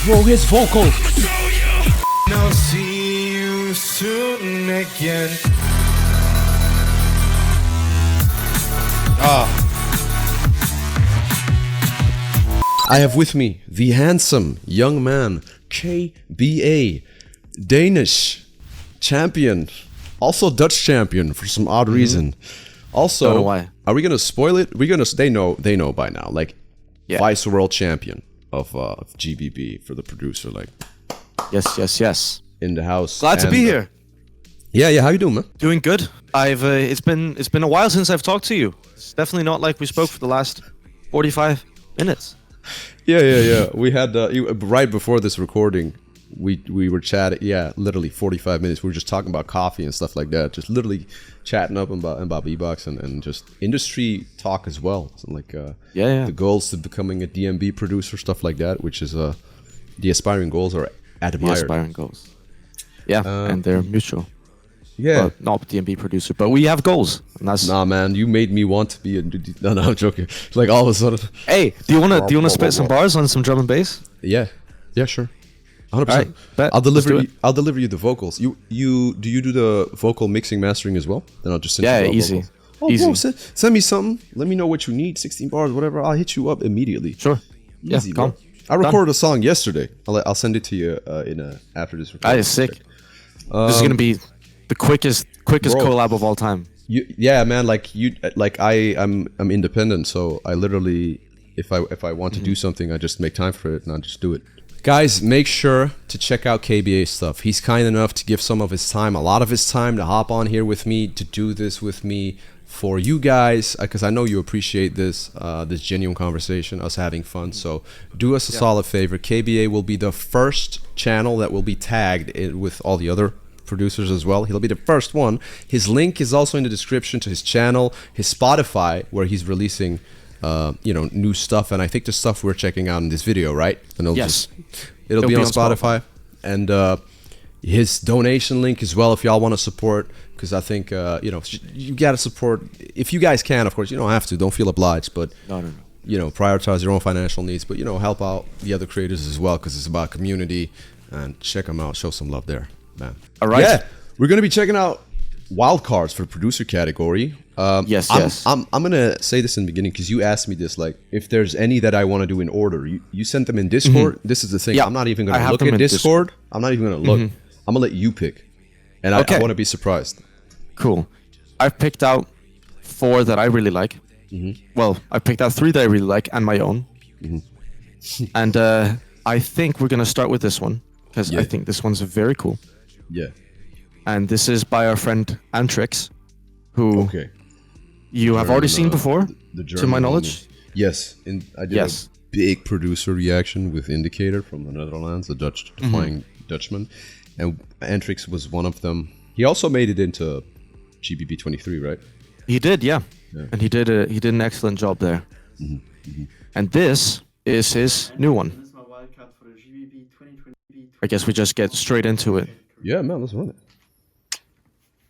Bro, his vocals. I'll see you soon again. I have with me the handsome young man, GBB, Danish champion, also Dutch champion for some odd reason. Also, don't know why. Are we gonna spoil it? They know by now. Like, vice world champion of GBB for the producer. Like, yes. in the house. Glad to be here. Yeah. How you doing, man? Doing good. I've it's been a while since I've talked to you. It's definitely not like we spoke for the last 45 minutes. Yeah. We had right before this recording, we were chatting. Yeah, literally 45 minutes. We were just talking about coffee and stuff like that. Just literally chatting up about Beatbox and just industry talk as well. So like the goals to becoming a DMB producer, stuff like that, which is the aspiring goals are admired. The aspiring goals. Yeah, and they're mutual. Yeah, well, not DMB producer, but we have goals. And that's nah, man. You made me want to be a. No, I'm joking. Like all of a sudden. Hey, do you wanna spit some bars on some drum and bass? Yeah, sure. 100%. Right, bet. I'll deliver you the vocals. Do you do the vocal mixing mastering as well? Then I'll just send you the easy. vocals. Oh, easy. Bro, send me something. Let me know what you need. 16 bars, whatever. I'll hit you up immediately. Sure. Easy, yeah, bro. I recorded a song yesterday. I'll send it to you after this recording. That is sick. This is gonna be the quickest bro, collab of all time. Yeah, man. Like I'm independent, so I literally, if I want to do something, I just make time for it and I just do it. Guys, make sure to check out KBA's stuff. He's kind enough to give some of his time, a lot of his time, to hop on here with me, to do this with me for you guys, because I know you appreciate this genuine conversation, us having fun. So do us a solid favor. KBA will be the first channel that will be tagged with all the other producers as well. He'll be the first one. His link is also in the description to his channel, his Spotify, where he's releasing new stuff, and I think the stuff we're checking out in this video, right? And it'll be on Spotify. And his donation link as well, if y'all want to support, because I think you gotta support if you guys can. Of course, you don't have to, don't feel obliged, but no. Prioritize your own financial needs, but help out the other creators as well, because it's about community. And check them out, show some love there, man. All right. Yeah, we're gonna be checking out wildcards for the producer category. Yes. I'm gonna say this in the beginning because you asked me this, like, if there's any that I want to do in order. You sent them in Discord. This is the thing. Yeah, I'm not even gonna look at Discord. I'm not even gonna look. I'm gonna let you pick, and I want to be surprised. Cool. I've picked out 4 that I really like. Well, I picked out 3 that I really like and my own. And I think we're gonna start with this one because I think this one's very cool. Yeah. And this is by our friend Antrix, who you have already seen before, to my knowledge. Yes, I did a big producer reaction with Indicator from the Netherlands, the Dutch-flying Dutchman, and Antrix was one of them. He also made it into GBB 23, right? He did, yeah. And he did an excellent job there. And this is his new one. I guess we just get straight into it. Yeah, man, let's run it.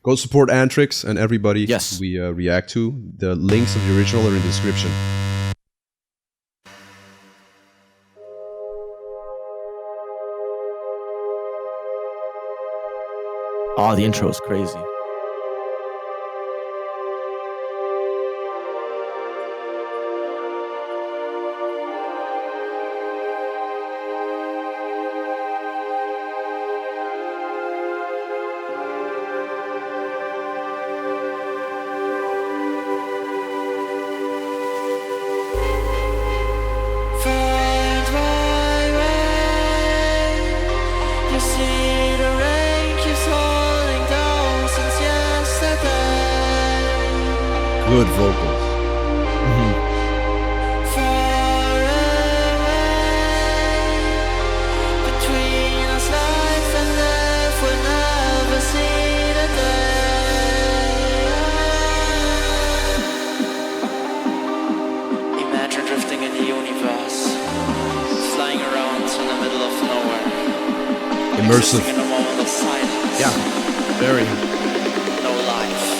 Go support Antrix and everybody we react to. The links of the original are in the description. Oh, the intro is crazy. Good vocals. Imagine drifting in the universe, flying around in the middle of nowhere. Immersive. In a moment of silence. Yeah, very. No life.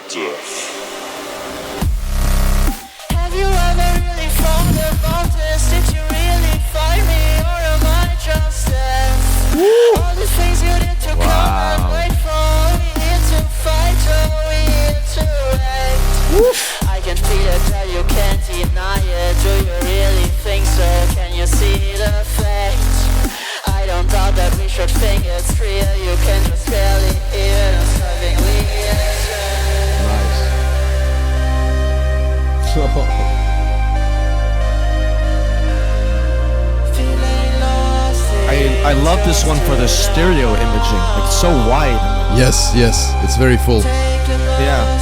Death. Have it, yeah, you can't deny it. Do you really think so? Can you see the fact? I don't doubt that we should think it's real. You can just barely hear it. I'm driving I love this one for the stereo imaging. Like, it's so wide. Yes, yes, it's very full. Yeah.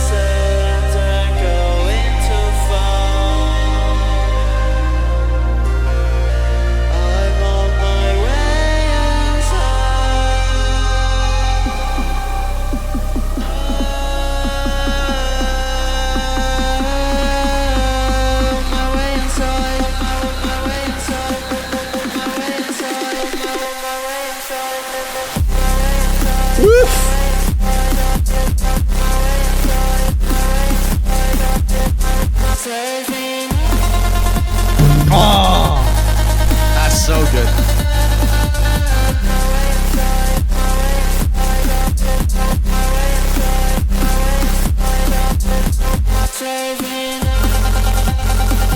Oh, that's so good.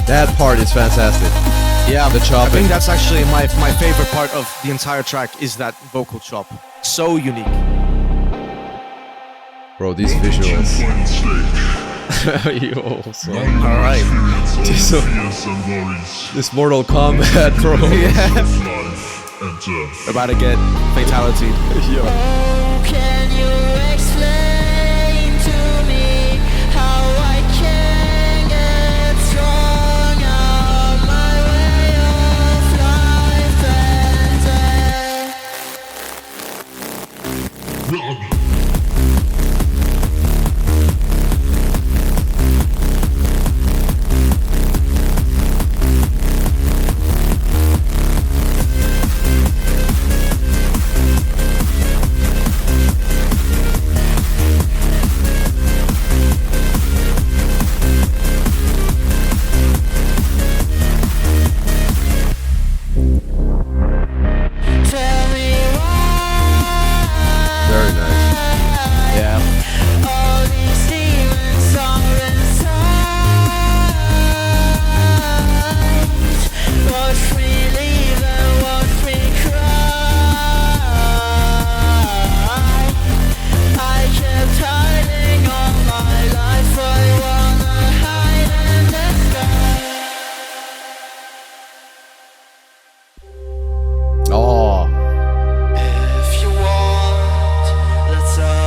That part is fantastic. Yeah, the chopping. I think that's actually my favorite part of the entire track is that vocal chop. So unique. Bro, these visuals. Yo, so. Alright. This Mortal Kombat, bro. Yeah. We're about to get fatality. Yo. Can you explain to me how I can get strong on my way of life and death?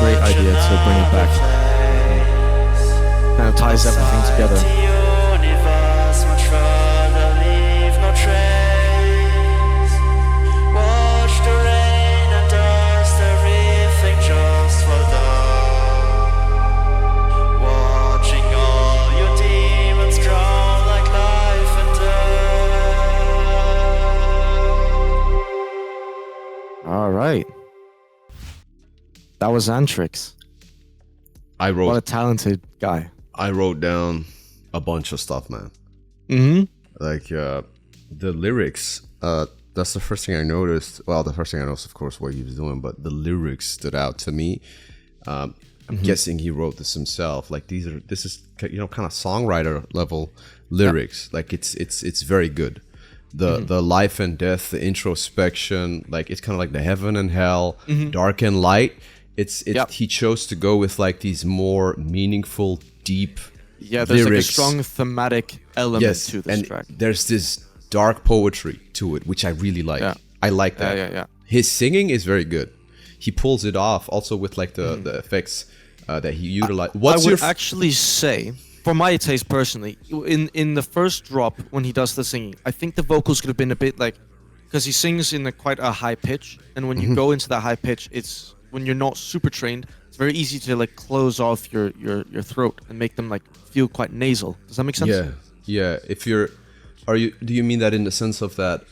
Great idea to bring it back. Kind of ties everything together. All right. That was Antrix. What a talented guy. I wrote down a bunch of stuff, man. Mm-hmm. Like the lyrics. That's the first thing I noticed. Well, the first thing I noticed, of course, what he was doing, but the lyrics stood out to me. I'm guessing he wrote this himself. Like this is kind of songwriter level lyrics. Yeah. Like it's very good. The life and death, the introspection, like it's kind of like the heaven and hell, dark and light. He chose to go with like these more meaningful, deep there's lyrics. like a strong thematic element to this track. There's this dark poetry to it, which I really like. Yeah. I like that. Yeah. His singing is very good. He pulls it off also with like the effects that he utilized. I would actually say, for my taste personally, in the first drop when he does the singing, I think the vocals could have been a bit like, because he sings in quite a high pitch, and when you go into that high pitch, it's when you're not super trained, it's very easy to like close off your throat and make them like feel quite nasal. Does that make sense? Yeah. Do you mean that in the sense of that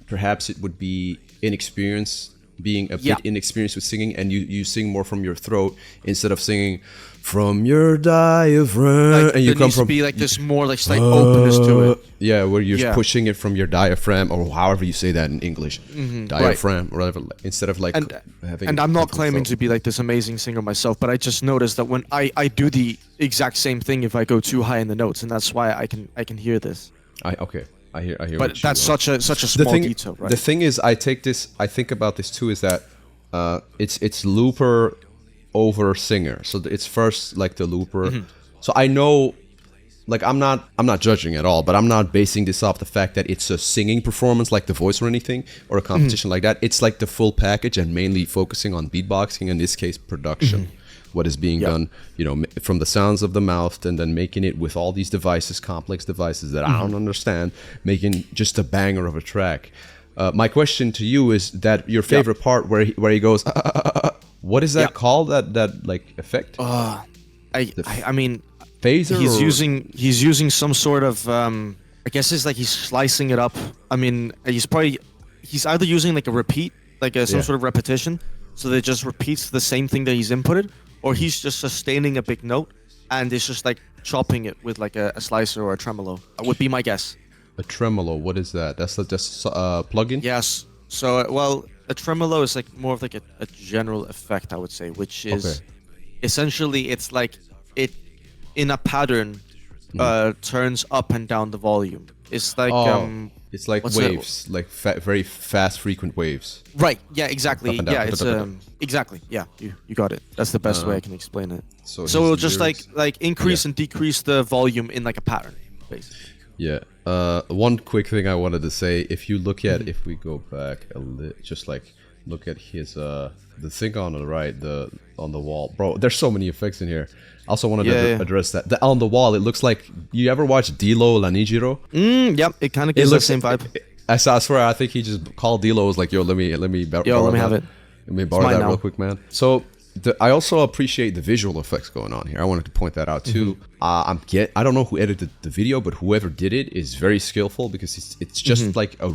perhaps it would be inexperience, being a bit inexperienced with singing, and you sing more from your throat instead of singing from your diaphragm, like, and you come from be like this more like slight openness to it. Yeah, where you're Yeah. pushing it from your diaphragm, or however you say that in English, diaphragm, or whatever. Instead of like having. And I'm not having claiming flow. to be like this amazing singer myself, but I just noticed that when I do the exact same thing if I go too high in the notes, and that's why I can hear this. Okay. I hear. But what that's you, such a small detail, right? The thing is, I think about this too, is that it's looper over singer. So it's first like the looper. So I know, like I'm not judging at all, but I'm not basing this off the fact that it's a singing performance like The Voice or anything, or a competition like that. It's like the full package, and mainly focusing on beatboxing, in this case production. What is being done, you know, from the sounds of the mouth, and then making it with all these devices, complex devices that I don't understand, making just a banger of a track. My question to you is that your favorite part where he goes, what is that called? That like effect? I mean, phaser. He's using some sort of I guess it's like he's slicing it up. I mean, he's either using like a repeat, like some sort of repetition, so that it just repeats the same thing that he's inputted, or he's just sustaining a big note and it's just like chopping it with like a slicer or a tremolo. Would be my guess. A tremolo, what is that? That's just a plugin? Yes. So well, a tremolo is like more of like a general effect, I would say, which is essentially it's like it in a pattern turns up and down the volume. It's like it's like waves, like very fast, frequent waves. Right. Yeah. Exactly. Up and down, Yeah. It's exactly. Yeah. You got it. That's the best way I can explain it. So it'll just lyrics- like increase and decrease the volume in like a pattern, basically. Yeah. One quick thing I wanted to say: if you look at, if we go back a little, just like look at his the thing on the right, on the wall, bro. There's so many effects in here. I also wanted to address that. On the wall, it looks like, you ever watch Dilo Lanijiro? Yep. It kind of gives the same vibe. I swear, I think he just called Dilo, was like, yo, let me borrow let me that. have it. Let me borrow that real quick, man. So I also appreciate the visual effects going on here. I wanted to point that out too. I don't know who edited the video, but whoever did it is very skillful, because it's just like a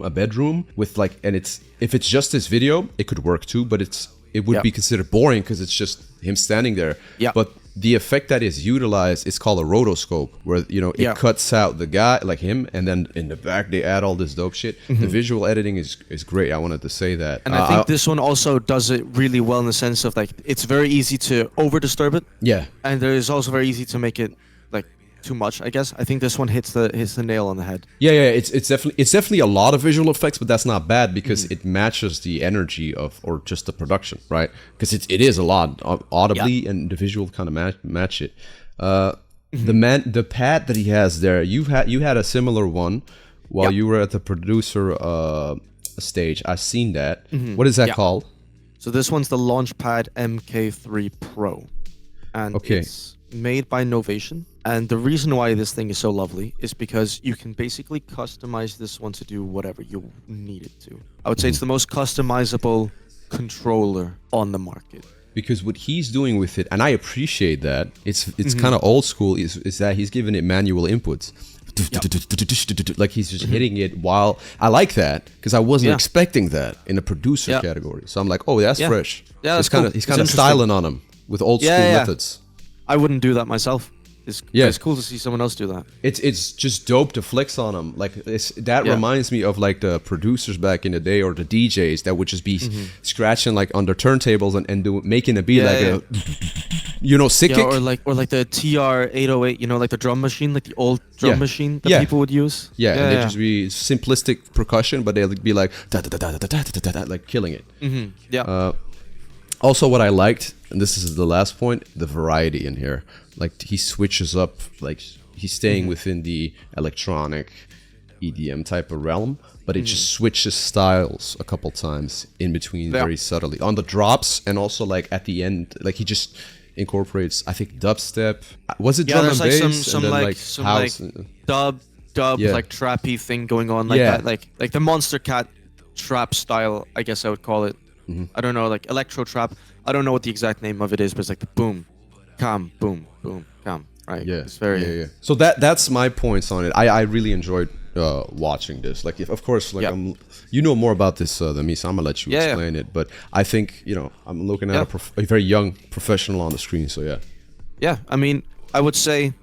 bedroom with like, and if it's just this video, it could work too, but it would be considered boring because it's just him standing there. Yeah. But the effect that is utilized is called a rotoscope, where it cuts out the guy like him, and then in the back they add all this dope shit. The visual editing is great. I wanted to say that. And I think this one also does it really well in the sense of like it's very easy to over disturb it. Yeah. And it is also very easy to make it like too much, I guess. I think this one hits the nail on the head. Yeah, it's definitely a lot of visual effects, but that's not bad, because it matches the energy of, or just the production, right? Because it is a lot audibly, and the visual kind of match it. The pad that he has there, you had a similar one while you were at the producer stage. I've seen that. What is that called? So this one's the Launchpad MK3 Pro, and it's made by Novation. And the reason why this thing is so lovely is because you can basically customize this one to do whatever you need it to. I would say it's the most customizable controller on the market. Because what he's doing with it, and I appreciate that, it's kind of old school, is that he's giving it manual inputs. Like he's just hitting it while... I like that, because I wasn't expecting that in a producer category. So I'm like, oh, that's fresh. Yeah, that's cool. He's kind of styling on him with old school methods. I wouldn't do that myself. It's cool to see someone else do that. It's just dope to flex on them. Like that reminds me of like the producers back in the day, or the DJs that would just be scratching like on their turntables and making a beat a sick kick. Or like the TR-808, like the drum machine, like the old drum machine that people would use. Yeah, and it'd just be simplistic percussion, but they'd be like like killing it. Also, what I liked, and this is the last point, the variety in here. Like he switches up, like he's staying within the electronic EDM type of realm, but it just switches styles a couple times in between very subtly on the drops, and also like at the end, like he just incorporates, I think, dubstep. Was it drum and like bass? some house, dub like trappy thing going on like that, like the Monster Cat trap style, I guess I would call it. I don't know, like electro trap. I don't know what the exact name of it is, but it's like the boom, come, boom, boom, come. Right? Yeah, it's very. So that's my points on it. I really enjoyed watching this. Like, of course, like you know more about this than me, so I'm gonna let you explain it. But I think I'm looking at a very young professional on the screen. So yeah. I mean, I would say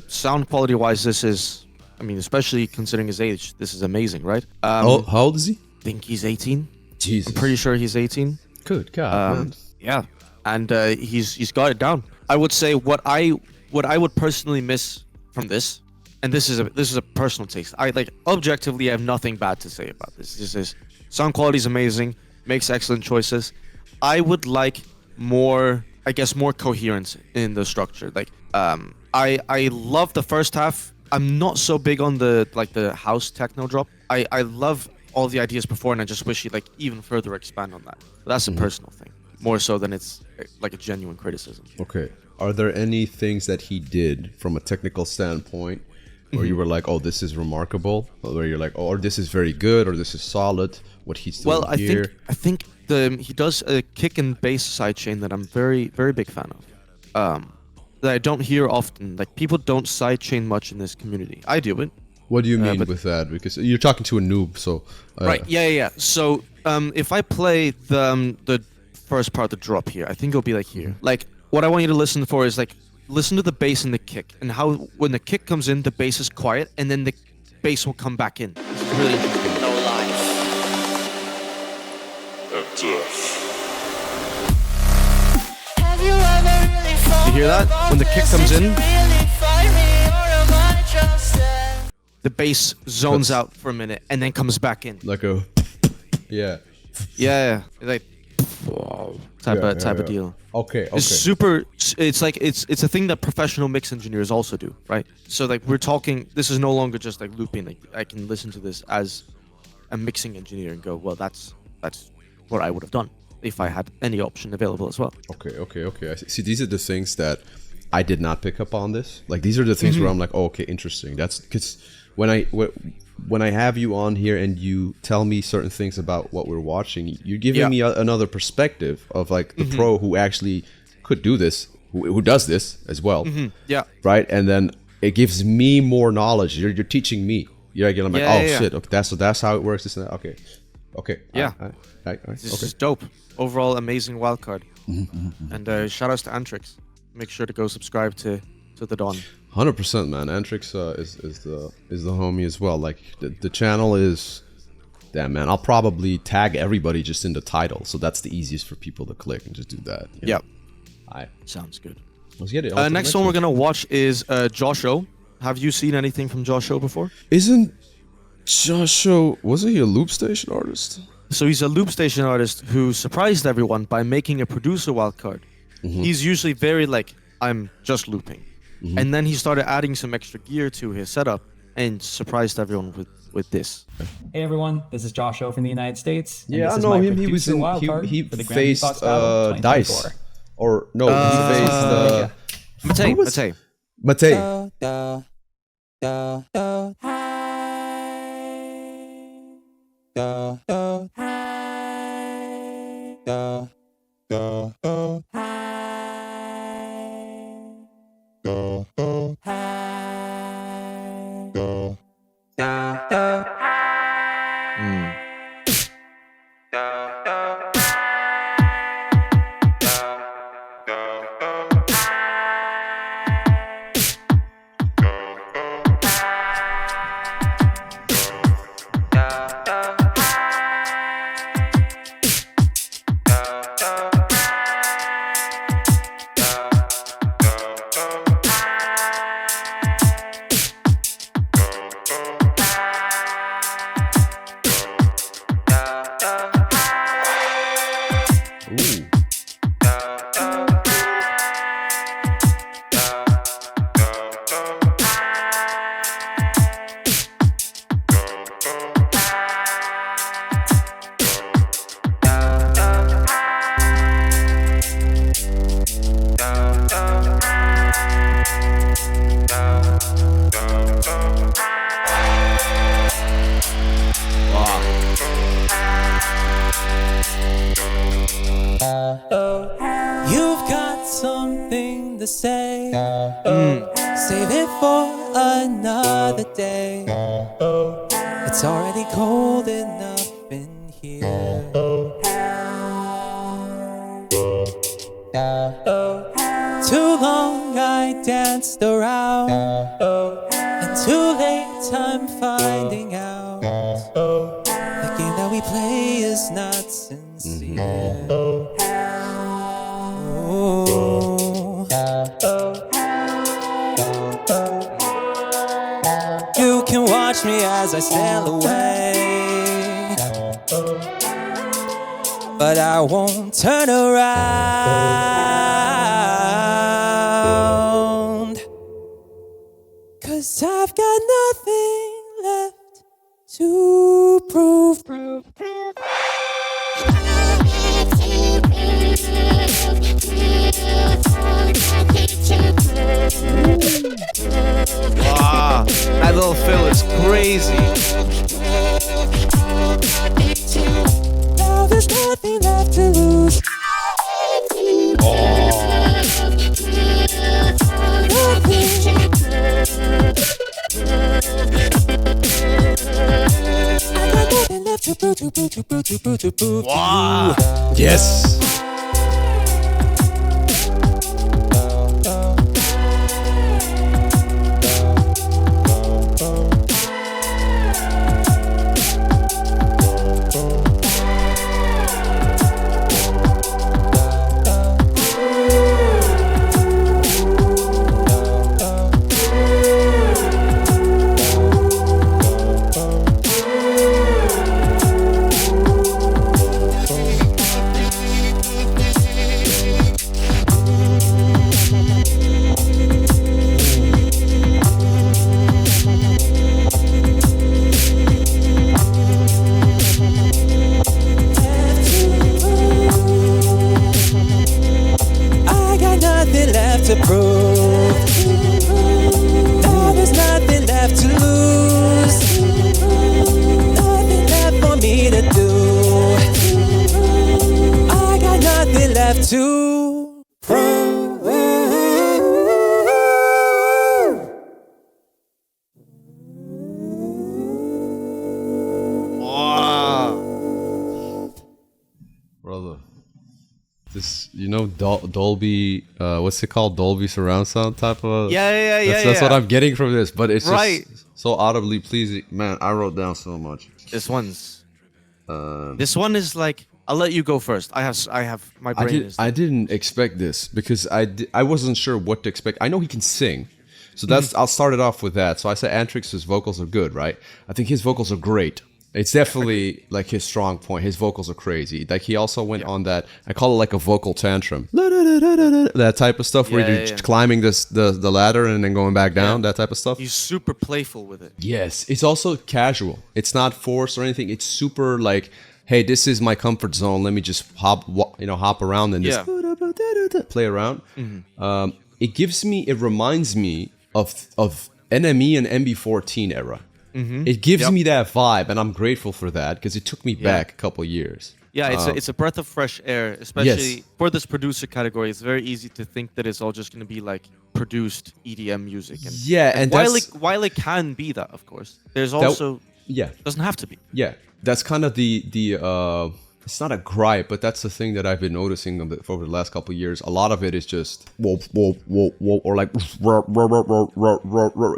sound quality wise, this is I mean, especially considering his age, this is amazing, right? How old is he? I think he's 18. Jesus. I'm pretty sure he's 18. Good God, man. Yeah, and he's got it down. I would say what I would personally miss from this, and this is a personal taste. I like objectively, I have nothing bad to say about this. This is sound quality is amazing, makes excellent choices. I would like more, I guess, more coherence in the structure. Like, I love the first half. I'm not so big on the house techno drop. I love all the ideas before, and I just wish he'd like even further expand on that. But that's a personal thing, more so than it's like a genuine criticism. Okay. Are there any things that he did from a technical standpoint where you were like, oh, this is remarkable, or where you're like, oh, or this is very good, or this is solid, what he's doing here? I think he does a kick and bass sidechain that I'm very, very big fan of. That I don't hear often. Like, people don't sidechain much in this community. I do it. What do you mean with that? Because you're talking to a noob, so... right, yeah. So, if I play the first part of the drop here, I think it'll be like here. Like, what I want you to listen for is, like, listen to the bass and the kick, and how when the kick comes in, the bass is quiet, and then the bass will come back in. This is really interesting. No life. Have you ever really thought You hear that? When the kick comes in, the bass zones out for a minute and then comes back in. Like a... Yeah. Yeah. Like type of deal. Okay. It's super. It's like it's a thing that professional mix engineers also do, right? So like we're talking. This is no longer just like looping. Like I can listen to this as a mixing engineer and go, well, that's what I would have done if I had any option available as well. Okay. I see. These are the things that I did not pick up on this. Like, these are the things where I'm like, oh, okay, interesting. That's because when I have you on here and you tell me certain things about what we're watching, you're giving me another perspective of like the pro who actually could do this, who does this as well. Yeah. Right. And then it gives me more knowledge. You're teaching me. You're like, shit. Okay, that's how it works. This and that. Okay. Yeah. This is dope. Overall, amazing wildcard. And shout outs to Antrix. Make sure to go subscribe to the Don. 100%, man. Antrix is the homie as well. Like the channel is, damn, man. I'll probably tag everybody just in the title, so that's the easiest for people to click and just do that. Yep. Alright. Sounds good. Let's get it. Next one we're gonna watch is Josho. Have you seen anything from Josho before? Isn't Josho, wasn't he a loop station artist? So he's a loop station artist who surprised everyone by making a producer wildcard. He's usually very like, I'm just looping. And then he started adding some extra gear to his setup and surprised everyone with this. Hey everyone, this is Josh O from the United States. And Yeah, this I is know my him. He was producer in. wildcard He for the Grand faced Beatbox Battle Dice, 2024. or no, he faced Matei. You've got something to say. Save it for another day. It's already cold enough in here. Too long I danced around, and too late time finding out the game that we play is not sincere. Ooh. You can watch me as I sail away, but I won't turn around, 'cause I've got nothing left to prove. Wow, that little fill is crazy. Now there's nothing left to lose. Wow. Yes. To prove. Now there's nothing left to lose. Nothing left for me to do. I got nothing left to prove. Wow. Brother. This, you know, Dolby, what's it called? Dolby surround sound type of. Yeah. That's what I'm getting from this, but it's Right. just so audibly pleasing. Man, I wrote down so much. This one is like, I'll let you go first. I have my brain is. I didn't expect this because I wasn't sure what to expect. I know he can sing, so that's I'll start it off with that. So I said Antrix's vocals are good, right? I think his vocals are great. It's definitely like his strong point. His vocals are crazy. Like he also went on that, I call it like a vocal tantrum. That type of stuff where you're climbing the ladder and then going back down, that type of stuff. He's super playful with it. Yes, it's also casual. It's not forced or anything. It's super like, hey, this is my comfort zone. Let me just hop around and just play around. It reminds me of NME and MB14 era. It gives me that vibe, and I'm grateful for that because it took me back a couple years. Yeah, it's a breath of fresh air, especially for this producer category. It's very easy to think that it's all just going to be like produced EDM music. And while it can be that, of course, there's also doesn't have to be. Yeah, that's kind of the it's not a gripe, but that's the thing that I've been noticing over the last couple of years. A lot of it is just whoa, or like, you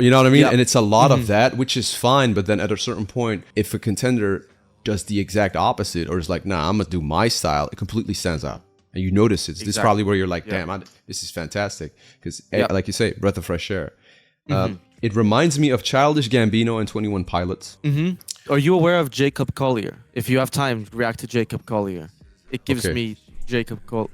know what I mean? And it's a lot of that, which is fine. But then at a certain point, if a contender does the exact opposite or is like, nah, I'm gonna do my style, it completely stands out. And you notice it. This is probably where you're like, damn, this is fantastic. Because like you say, breath of fresh air. It reminds me of Childish Gambino and 21 Pilots. Are you aware of Jacob Collier? If you have time, react to Jacob Collier. It gives me Jacob Collier.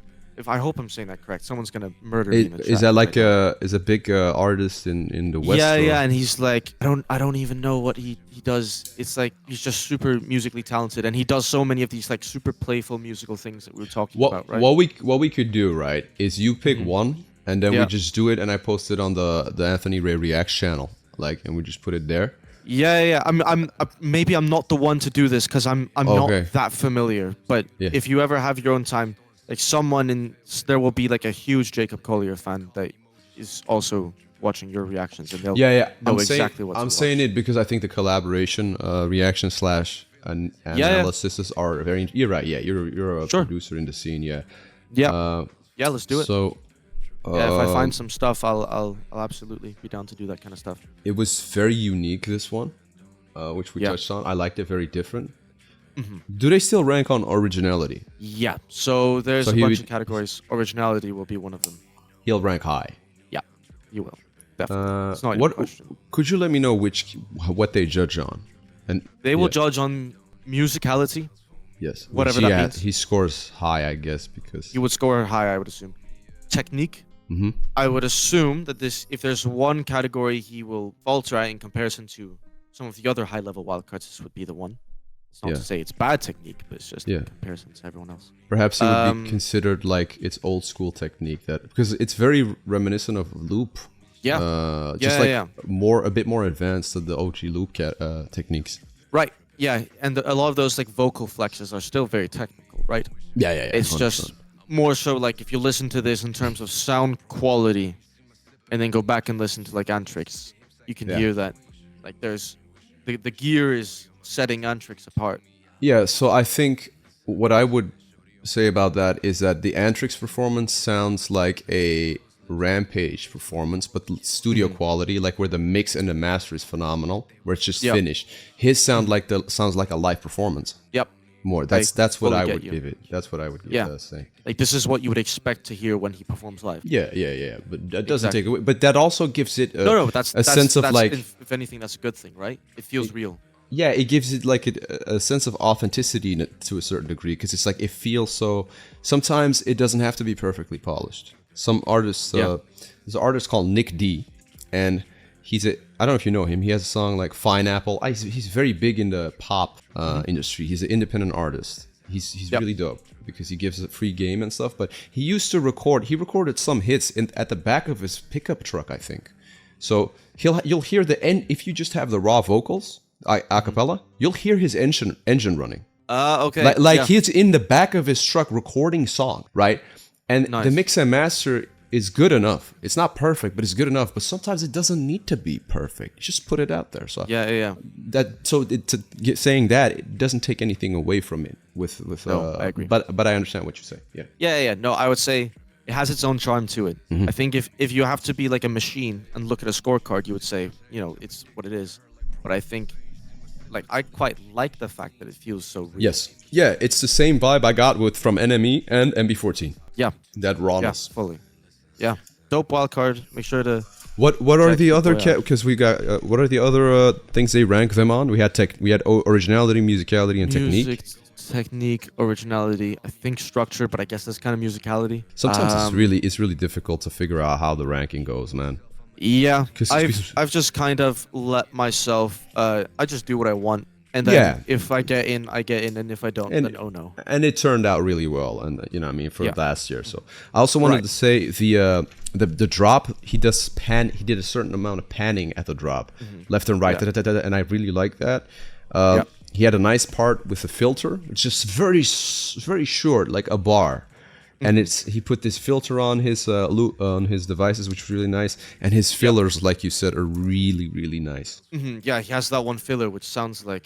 I hope I'm saying that correct. Someone's gonna murder me in the chat. Is that like is a big artist in the West? Yeah, and he's like, I don't even know what he does. It's like he's just super musically talented, and he does so many of these like super playful musical things that we were talking about, right? What we could do, right, is you pick one, and then we just do it, and I post it on the Anthony Ray Reacts channel, like, and we just put it there. Yeah. I'm maybe I'm not the one to do this because I'm not that familiar. But if you ever have your own time, like there will be like a huge Jacob Collier fan that is also watching your reactions, and they'll know exactly what I'm saying it because I think the collaboration, reaction / analysis are very. You're right. Yeah, you're a producer in the scene. Yeah. Let's do it. So, Yeah, if I find some stuff, I'll absolutely be down to do that kind of stuff. It was very unique, this one, which we Yeah. touched on. I liked it, very different. Do they still rank on originality? Yeah. So there's So a he bunch would- of categories. Originality will be one of them. He'll rank high. Yeah, you will. Definitely. It's not even a What question. could you let me know what they judge on? And They will yeah, judge on musicality. yes, whatever which that he means. He scores high, I guess, because You would score high, I would assume. Technique. I would assume that if there's one category he will falter at in comparison to some of the other high-level wildcards, this would be the one. It's not Yeah. to say it's bad technique, but it's just Yeah. in comparison to everyone else. perhaps it would be considered like its old school technique, that because it's very reminiscent of loop. Yeah. Just Yeah, like yeah. a bit more advanced than the OG loop techniques. Right. Yeah, and a lot of those like vocal flexes are still very technical, right? Yeah. It's just more so like if you listen to this in terms of sound quality, and then go back and listen to like Antrix, you can Yeah. hear that like there's the gear is setting Antrix apart. Yeah, so I think what I would say about that is that the Antrix performance sounds like a Rampage performance, but studio quality, like where the mix and the master is phenomenal, where it's just Yep. finished. His sounds like a live performance Yep. more. That's what fully I get would you. give it. That's what I would give Yeah. it. Say. Like this is what you would expect to hear when he performs live. Yeah. But that doesn't Exactly. take away. But that also gives it No, but that's a sense of like. if anything, that's a good thing, right? It feels real. Yeah, it gives it like a sense of authenticity to a certain degree, because it's like it feels so. Sometimes it doesn't have to be perfectly polished. Some artists, Yeah. there's an artist called Nick D, and I don't know if you know him. He has a song like Fine Apple. He's very big in the pop industry. He's an independent artist. He's Yep. really dope because he gives a free game and stuff. But he used to record. He recorded some hits at the back of his pickup truck, I think. So you'll hear the end if you just have the raw vocals. A cappella, you'll hear his engine running. Okay. Like yeah. he's in the back of his truck recording song, right? And Nice. the mix and master is good enough. It's not perfect, but it's good enough. But sometimes it doesn't need to be perfect. Just put it out there. So Yeah. saying that, it doesn't take anything away from it. No, I agree. But I understand what you say. Yeah. Yeah. No, I would say it has its own charm to it. I think if you have to be like a machine and look at a scorecard, you would say, it's what it is. But I think, like, I quite like the fact that it feels so real. Yes. Yeah. It's the same vibe I got from NME and MB14. Yeah. That Yeah. rawness. Fully. Yeah. Dope wildcard. Make sure to. What are Check the other people out. because we got what are the other things they rank them on? We had originality, musicality, and technique. Music, technique, originality. I think structure, but I guess that's kind of musicality. Sometimes it's really difficult to figure out how the ranking goes, man. Yeah, 'Cause- I've just kind of let myself. I just do what I want, and then Yeah. if I get in, I get in, and if I don't, And- then oh no. And it turned out really well, and you know what I mean, for Yeah. last year. So I also wanted Right. to say the drop he did a certain amount of panning at the drop, left and right, Yeah. and I really like that. Yeah. He had a nice part with the filter, which is very short, like a bar. And he put this filter on his devices, which is really nice. And his fillers, like you said, are really, really nice. Yeah, he has that one filler, which sounds like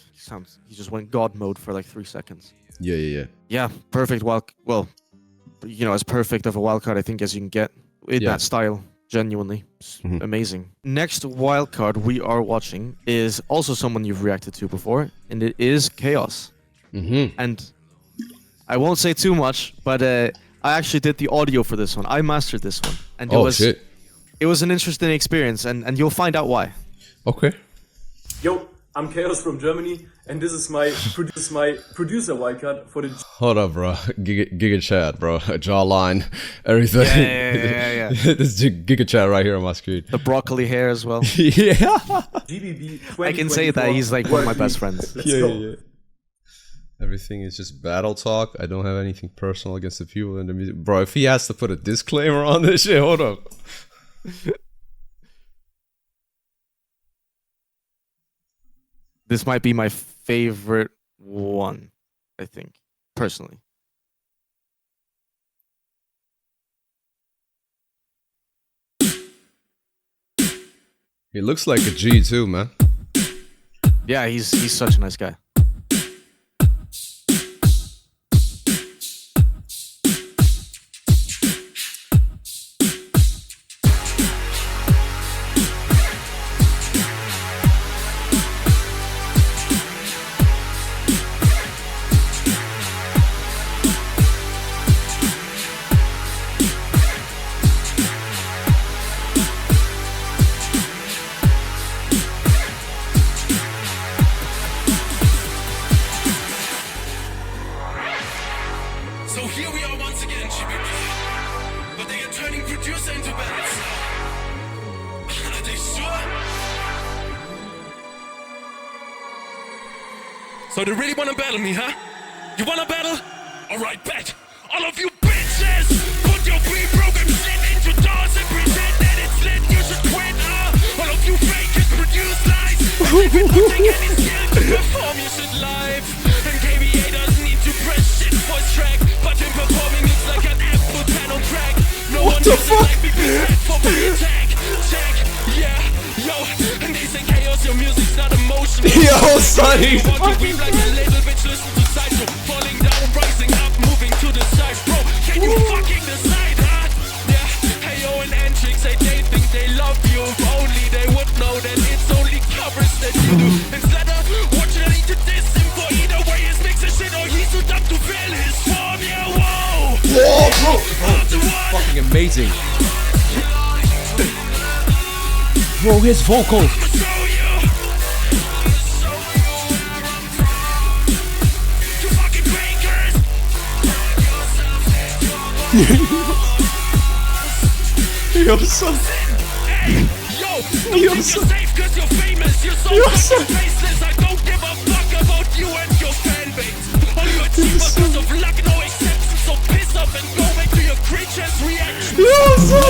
he just went God mode for like 3 seconds. Yeah. Yeah, perfect well, as perfect of a wildcard I think as you can get in Yeah. that style. Genuinely, it's amazing. Next wildcard we are watching is also someone you've reacted to before, and it is Chaos. And I won't say too much, but I actually did the audio for this one. I mastered this one, and it was an interesting experience, and you'll find out why. Okay. Yo, I'm Chaos from Germany, and this is my producer wildcard for the. Hold up, bro. Giga chat, bro. Jawline, everything. Yeah. This is Giga chat right here on my screen. The broccoli hair as well. Yeah. GBB 2024 I can say that he's like one of my best friends. Let's go. Yeah. Everything is just battle talk. I don't have anything personal against the people in the music. Bro, if he has to put a disclaimer on this shit, hold up. This might be my favorite one, I think, personally. He looks like a G too, man. Yeah, he's such a nice guy. So they really wanna battle me, huh? You wanna battle? Alright, bet. All of you bitches, put your pre-program shit into doors and pretend that it's lit. You should quit, all of you fakers produce lies. If it would take any skill to perform, you should live. And KBA doesn't need to press shit for his track, but him performing looks like an Apple pen on crack. No What one the uses fuck? like me for my attack. Check, yeah, yo, and they say chaos, your music's not emotional. Yo, son, he's You want to weep like a little bitch, listen to Sideshow. Falling down, rising up, moving to the side. Bro, can you fucking decide, huh? Yeah, hey yo, and Antrix say they think they love you. If only they would know that it's only covers that you do. Instead of watching need to diss him for either way is mixing shit or he's too dumb to feel his form. Yeah, whoa. Whoa, bro. Fucking amazing. Bro, his vocals. Yo, son. Yo, son. Safe cause you're famous. You're so fucking faceless. I don't give a fuck about you and your fan base. All you achieve because of luck, no exception. So piss up and go back to your creatures' reactions. Yo, son.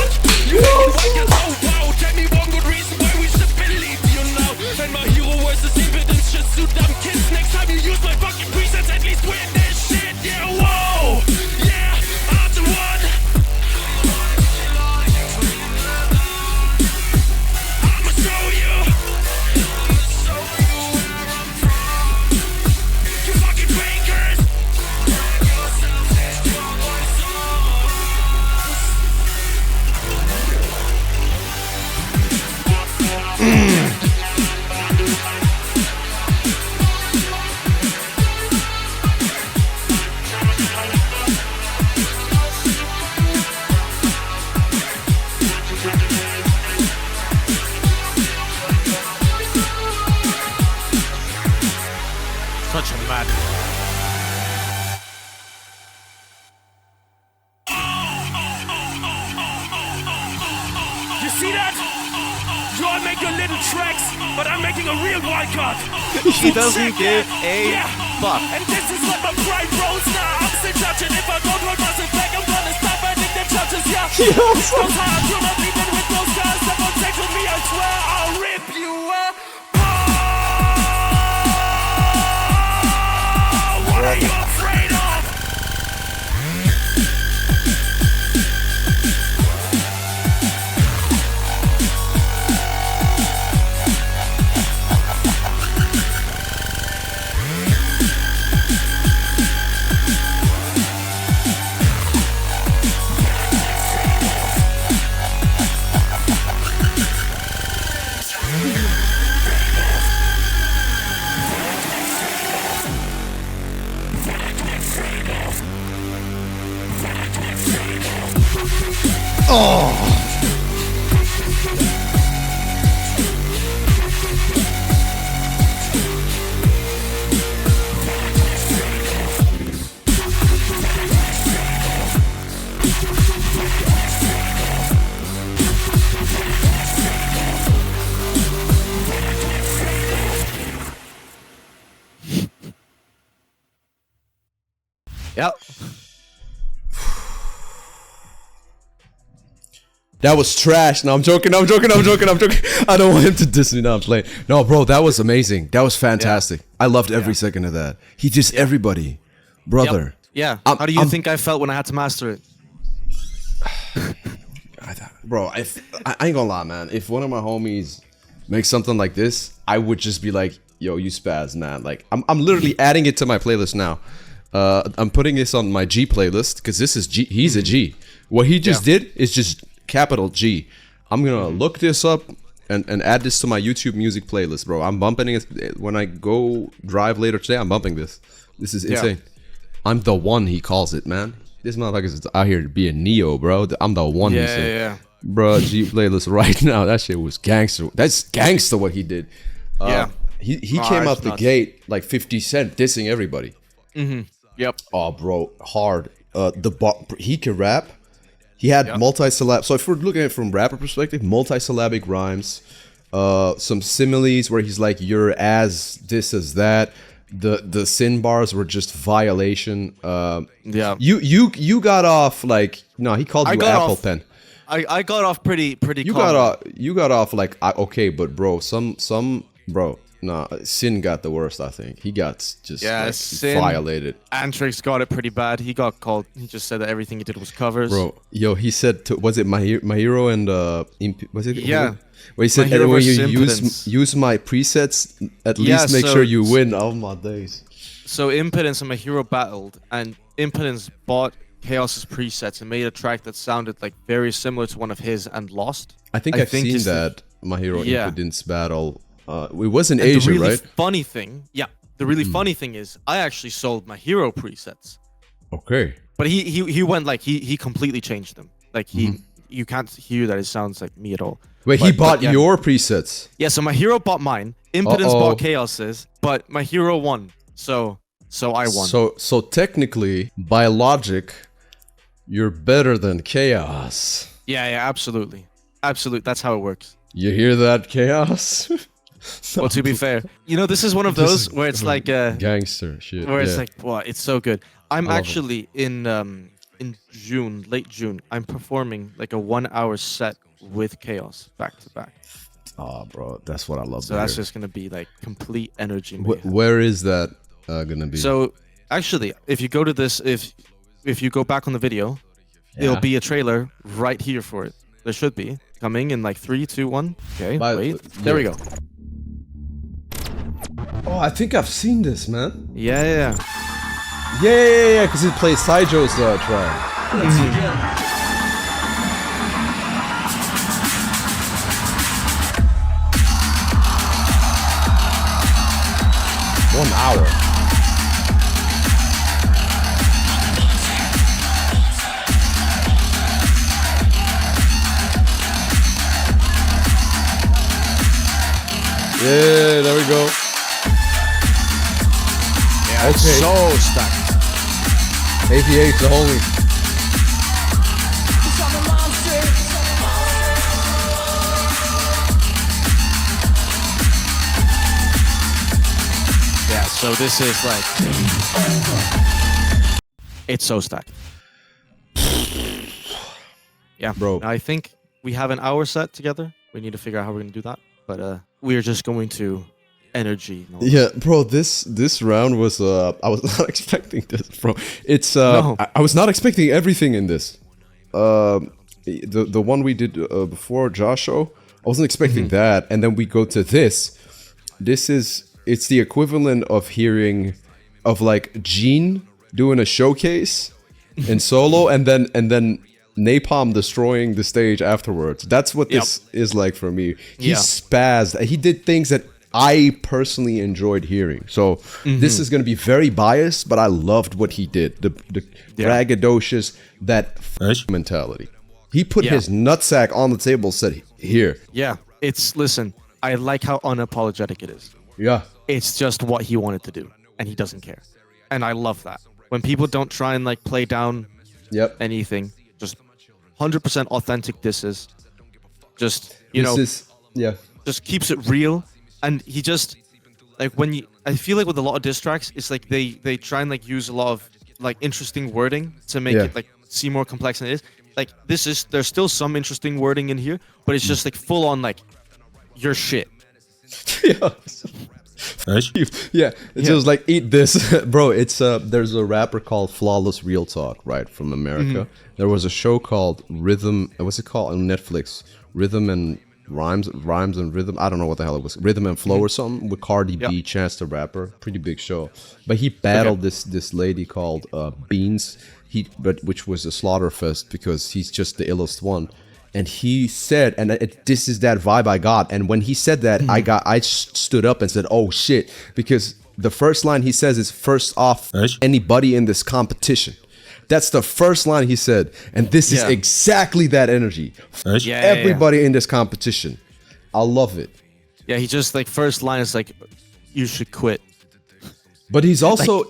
You fucking oh wow. Tell me one good reason why we should believe you now. And my hero versus impotence just suit dumb kids. Next time you use my fucking presets, at least win this shit. Yeah, whoa. Yeah, I'm the one. I'ma show you. You fucking fakers. Such a mad. You see that? You all make your little tracks, but I'm making a real wild card. He doesn't give a fuck. And this is what my pride rolls now. I'm still judging. If I don't hold myself back, I'm gonna stop burning the judges, yeah. Those hard, you're not leaving with those guys that won't take with me, I swear I'll rip you apart. What are you afraid of? Yep. That was trash. No, I'm joking. I don't want him to diss me. No, I'm playing. No, bro, that was amazing. That was fantastic. I loved every second of that. He dissed everybody. Brother. Yeah. How do you think I felt when I had to master it? Bro, I ain't gonna lie, man. If one of my homies makes something like this, I would just be like, yo, you spaz, man. Like, I'm literally adding it to my playlist now. I'm putting this on my G playlist because this is G. He's a G. What he just did is just capital G. I'm gonna look this up and add this to my YouTube music playlist, bro. I'm bumping it when I go drive later today. I'm bumping this. This is insane. I'm the one, he calls it, man. This motherfucker's out here to be a Neo, bro. I'm the one. Yeah, he said. yeah. Bro, G playlist right now. That shit was gangster. That's gangster what he did. He came out the gate like 50 Cent dissing everybody. Yep. Oh, bro, hard. He can rap. He had multi-syllab. So if we're looking at it from rapper perspective, multi-syllabic rhymes, some similes where he's like, you're as this as that. the sin bars were just violation. Yeah. You got off like no, he called you Apple Pen. I got off pretty You calmly. got off like okay, but bro, bro. Nah, Sin got the worst. I think he got just like, Sin, violated. Antrix got it pretty bad. He got called. He just said that everything he did was covers. Bro, yo, he said was it my hero and was it? Yeah. Where he said My Hero when you versus use my presets, at Yeah, least make so- sure you win. Oh my days. So Impotence and My Hero battled, and Impotence bought Chaos's presets and made a track that sounded like very similar to one of his and lost. I think I've seen it's the- that My Hero Yeah. Impotence battle. It was in And Asia, the really right? funny thing, the really funny thing is I actually sold My Hero presets, Okay. but he went like he completely changed them. Like you can't hear that it sounds like me at all. Wait, he But bought yeah. your presets. Yeah, so My Hero bought mine. Impotence bought Chaos's, but My Hero won. So I won. So technically, by logic, you're better than Chaos. yeah, absolutely. That's how it works. You hear that, Chaos? Well, to be fair, this is one of those where it's like Gangster shit. where it's yeah. like, wow, it's so good. I'm love it. actually in June, late June, I'm performing like a 1 hour set with Chaos back to back. Oh, bro, that's what I love. So that's just gonna be like complete energy. Where is that gonna be? So actually, if you go to this, if you go back on the video, Yeah. there'll be a trailer right here for it. There should be coming in like 3, 2, 1. Okay, wait. There we go. Oh, I think I've seen this, man. Yeah. Yeah, because it plays Saijo's track. One hour. Yeah, there we go. Yeah, Okay. so stacked. APH, the homie. Yeah, so this is like, it's so stacked. Yeah, Bro. I think we have an hour set together. We need to figure out how we're gonna do that, but we're just going to energy. Yeah, bro, this round was I was not expecting this, bro. It's No. I was not expecting everything in this. The one we did before Josh show, I wasn't expecting that, and then we go to this. It's the equivalent of hearing of like Gene doing a showcase in solo, and then Napalm destroying the stage afterwards. That's what this is like for me. He spazzed. He did things that I personally enjoyed hearing. So this is going to be very biased, but I loved what he did. The braggadocious, that mentality. He put his nutsack on the table, said, here. Yeah, listen, I like how unapologetic it is. Yeah. It's just what he wanted to do, and he doesn't care. And I love that. When people don't try and like play down anything, just 100% authentic disses. Just, just keeps it real. And he just, like, I feel like with a lot of diss tracks, it's like they try and like use a lot of like interesting wording to make it like seem more complex than it is. Like there's still some interesting wording in here, but it's just like full on like your shit. Yeah, it's just like eat this, bro. It's there's a rapper called Flawless Real Talk, right, from America. There was a show called Rhythm. What's it called on Netflix? Rhythm and Rhymes and Rhythm. I don't know what the hell it was. Rhythm and Flow or something with Cardi B, Chance the Rapper. Pretty big show. But he battled this lady called Beans. Which was a slaughterfest because he's just the illest one. And he said, and this is that vibe I got. And when he said that, I stood up and said, "Oh shit!" Because the first line he says is, "First off, anybody in this competition." That's the first line he said, and this is exactly that energy. Everybody in this competition, I love it. Yeah, he just like first line is like, "You should quit." But he's also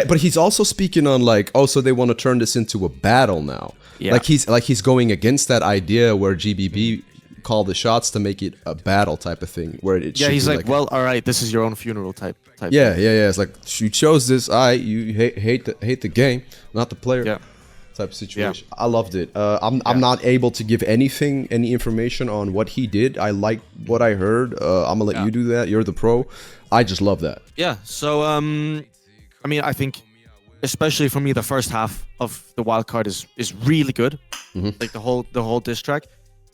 but he's also speaking on like, oh, so they want to turn this into a battle now. Yeah. Like he's going against that idea where GBB call the shots to make it a battle type of thing where it Yeah, should he's be like, well, all right, this is your own funeral type. yeah, it's like you chose this. You hate the game, not the player. Yeah. Type of situation. I loved it. I'm not able to give any information on what he did. I like what I heard. I'm gonna let you do that. You're the pro. I just love that. Yeah. So I mean, I think, especially for me, the first half of the Wildcard is really good. Like the whole diss track.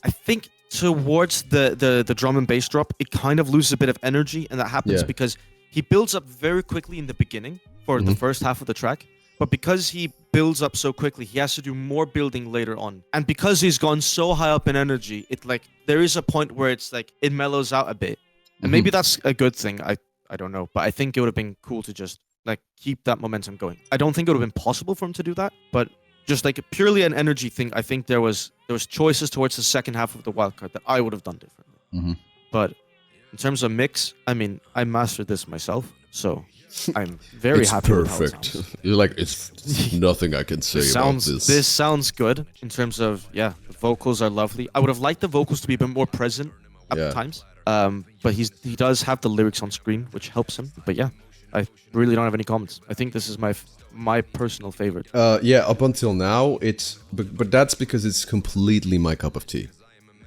I think towards the drum and bass drop, it kind of loses a bit of energy, and that happens because he builds up very quickly in the beginning for the first half of the track. But because he builds up so quickly, he has to do more building later on. And because he's gone so high up in energy, it like there is a point where it's like it mellows out a bit. And maybe that's a good thing. I don't know, but I think it would have been cool to just like keep that momentum going. I don't think it would have been possible for him to do that, but just like purely an energy thing, I think there was choices towards the second half of the wildcard that I would have done differently. But in terms of mix, I mean, I mastered this myself, so I'm very happy with how it sounds. You're like, it's nothing I can say about this. This sounds good in terms of, the vocals are lovely. I would have liked the vocals to be a bit more present at times. But he does have the lyrics on screen, which helps him. But yeah, I really don't have any comments. I think this is my personal favorite. Yeah, up until now, but that's because it's completely my cup of tea.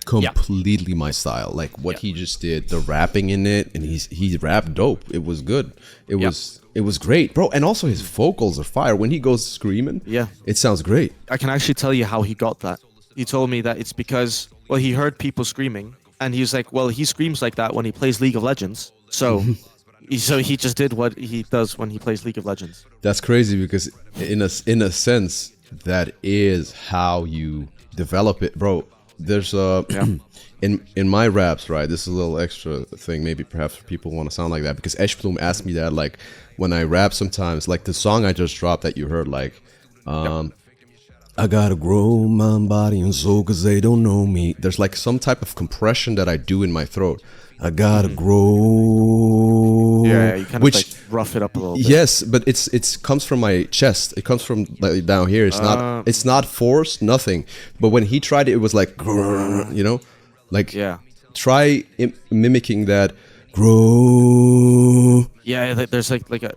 Completely my style. Like what he just did, the rapping in it, and he rapped dope. It was good. It was great, bro. And also his vocals are fire. When he goes screaming, it sounds great. I can actually tell you how he got that. He told me that it's because, well, he heard people screaming, and he was like, well, he screams like that when he plays League of Legends. So he just did what he does when he plays League of Legends. That's crazy because in a sense, that is how you develop it, bro. There's in my raps, right? This is a little extra thing. Maybe perhaps people want to sound like that because Eshbloom asked me that, like when I rap sometimes, like the song I just dropped that you heard, like I gotta grow my body and soul cause they don't know me. There's like some type of compression that I do in my throat. I gotta grow. Yeah, you kind of like rough it up a little bit. Yes, but it's comes from my chest. It comes from like down here. It's not forced, nothing. But when he tried it, it was like, you know, like try mimicking that. Grow. Yeah, there's like a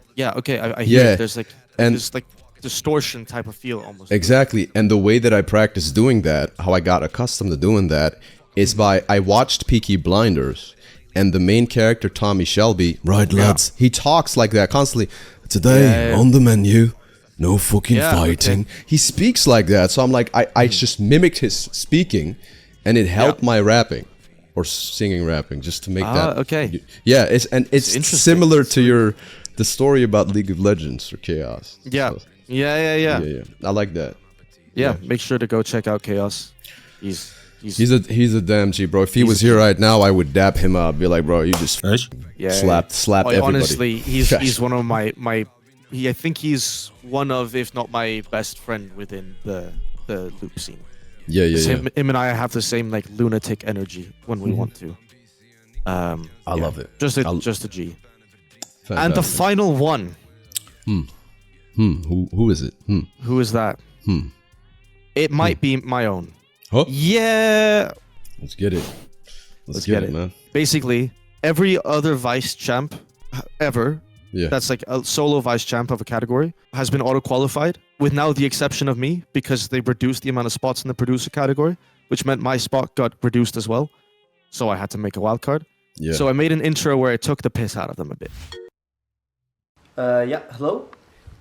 I hear it. There's like this like distortion type of feel almost. Exactly, and the way that I practice doing that, how I got accustomed to doing that, is by I watched Peaky Blinders. And the main character, Tommy Shelby, right lads, he talks like that constantly. Today on the menu, no fucking fighting. Okay. He speaks like that, so I'm like, I just mimicked his speaking, and it helped my rapping or singing rapping just to make that. Okay. Yeah, it's similar to the story about League of Legends or Chaos. Yeah. So, Yeah. I like that. Yeah, make sure to go check out Chaos. He's a damn G, bro. If he was here right now, I would dap him up. Be like, bro, you just slapped everybody. Honestly, he's one of my I think he's one of, if not my best friend within the loop scene. Yeah. Him and I have the same like lunatic energy when we want to. I love it. Just a G. Fantastic. And the final one. Who is it? Who is that? It might be my own. Huh? Yeah. Let's get it. Let's get it, man. Basically, every other vice champ ever, that's like a solo vice champ of a category, has been auto-qualified, with now the exception of me, because they reduced the amount of spots in the producer category, which meant my spot got reduced as well. So I had to make a wild card. Yeah. So I made an intro where I took the piss out of them a bit. Hello?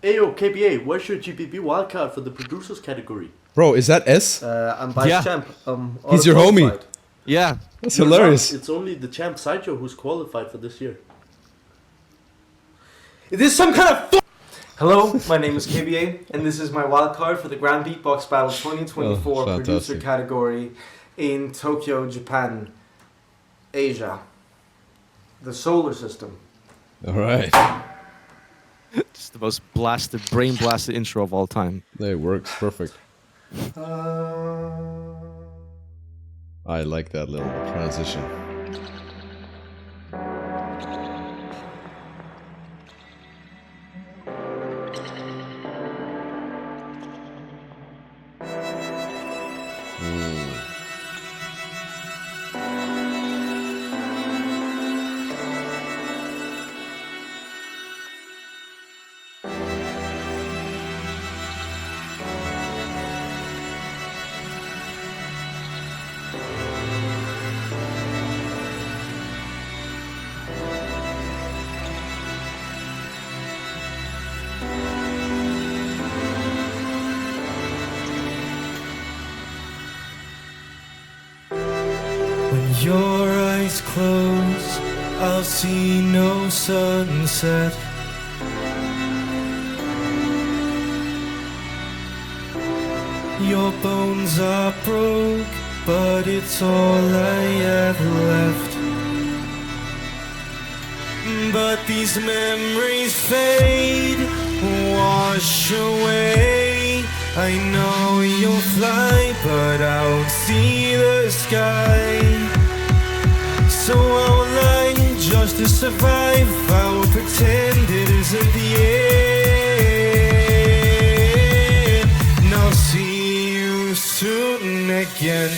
Ayo, KBA, where's your GBB wildcard for the producers category? Bro, is that S? I'm vice champ. He's your homie. Yeah. That's hilarious. It's only the champ Sideshow who's qualified for this year. Is this some kind of Hello, my name is KBA, and this is my wildcard for the Grand Beatbox Battle 2024 producer category in Tokyo, Japan, Asia, the solar system. All right. Just the most brain blasted intro of all time. It works perfect. I like that little transition. eyes close, I'll see no sunset. Your bones are broke, but it's all I have left. But these memories fade, wash away. I know you'll fly, but I won't see the sky. So I will lie just to survive. I will pretend it isn't the end. And I'll see you soon again.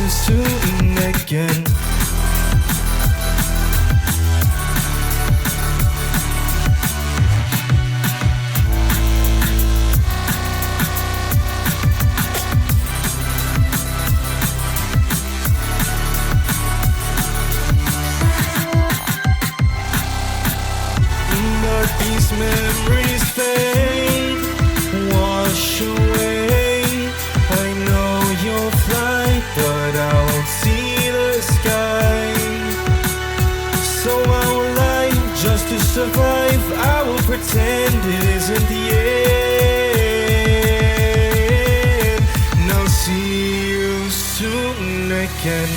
Soon again. But these memories fade, wash away. I know you'll fly, but I won't see the sky. So I will lie just to survive. I will pretend it isn't the end. And I'll see you soon again.